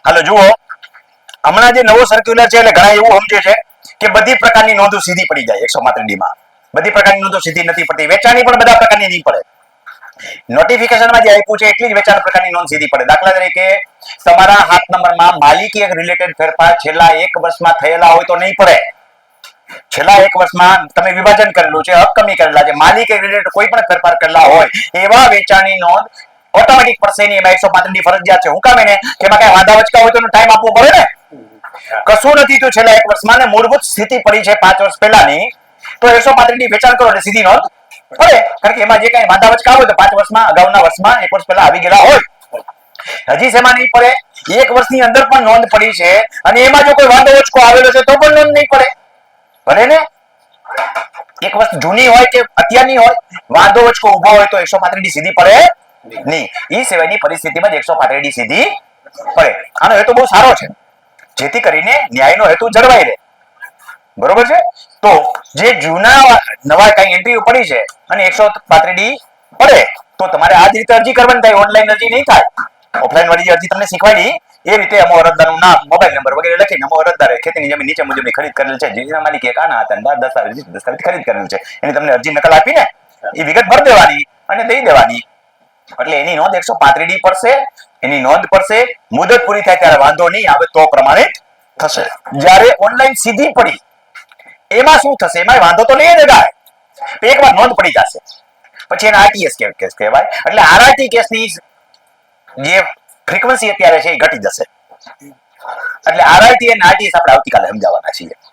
હાલો જુઓ, હમણાં જે નવો સર્ક્યુલર છે એટલે ઘણા એવું સમજે છે કે બધી પ્રકારની નોંધો સીધી પડી જાય 135D માં. બધી પ્રકારની નોંધો સીધી નથી પડતી. વેચાણની પણ બધા પ્રકારની નહીં પડે. નોટિફિકેશનમાં જે આપ્યું છે એટલી જ વેચાણ પ્રકારની નોંધ સીધી પડે. દાખલા તરીકે તમારા હાથ નંબરમાં માલિકી એક રિલેટેડ ફેરફાર છેલ્લા 1 વર્ષમાં થયેલા હોય તો નહીં પડે. છેલ્લા 1 વર્ષમાં તમે વિભાજન કરેલું છે, હક કમી કરેલા છે, માલિકી રિલેટેડ કોઈ પણ ફેરફાર કરેલા હોય એવા વેચાણની નોંધ ઓટોમેટિક પડશે નહીં. એમાં 135D ફરજિયાત છે. હું કામ એને કે એમાં કઈ વાંધા વચકા હોય તો ટાઈમ આપવો પડે ને. કશું નથી તો છેલ્લા 1 વર્ષમાં ને મૂળભૂત સ્થિતિ પડી છે 5 વર્ષ પહેલાની, તો 135D વેચાણ કરો એટલે સીધી નોંધ પડે. કારણ કે એમાં જે કઈ વાંધા વચકા હોય તો 5 વર્ષમાં અગાઉના વર્ષમાં 1 વર્ષ પહેલા આવી ગયેલા હોય. હજી શેમાં નહીં પડે? 1 વર્ષની અંદર પણ નોંધ પડી છે અને એમાં જો કોઈ વાંધો વચકો આવેલો છે તો પણ નોંધ નહીં પડે. ભલે ને 1 વર્ષ જૂની હોય કે અત્યારની હોય, વાંધો વચકો ઉભો હોય તો 135D સીધી પડે નહીં. એ સિવાયની પરિસ્થિતિમાં જ 135D સીધી પડે. આનો હેતુ બહુ સારો છે, જેથી કરીને ન્યાયનો હેતુ જળવાઈ રહે. બરોબર છે? તો જે જૂના નવા કઈ એન્ટ્રીઓ પડી છે અને 135D પડે તો તમારે આ જ રીતે અરજી કરવાની થાય. ઓનલાઈન અરજી નહીં થાય. ઓફલાઈન વાળી અરજી તમને શીખવાડી એ રીતે અમો અરજદારનું નામ, મોબાઈલ નંબર વગેરે લખીને અમો અરજદારે ખેતીની જમીન નીચે મુજબની ખરીદ કરેલ છે, જેના માલિક એક આના હતા, દસ્તાવેજ ખરીદ કરેલ છે, એની તમને અરજી નકલ આપીને એ વિગત ભરી દેવાની અને દઈ દેવાની. એટલે એની નોંધ 135D પડશે. એની નોંધ પડશે. મુદત પૂરી થાય ત્યારે વાંધો નહીં આવે તો પ્રમાણિત થશે. જ્યારે ઓનલાઈન સીધી પડી એમાં શું થશે? એમાં વાંધો તો લઈ દેવાય, એકવાર નોંધ પડી જશે પછી એને આરટીએસ કેસ કહેવાય. એટલે આરઆરટી કેસની જે ફ્રીક્વન્સી અત્યારે છે એ ઘટી જશે. એટલે આરઆરટી અને આરટીએસ આપણે આવતીકાલે સમજાવવાના છીએ.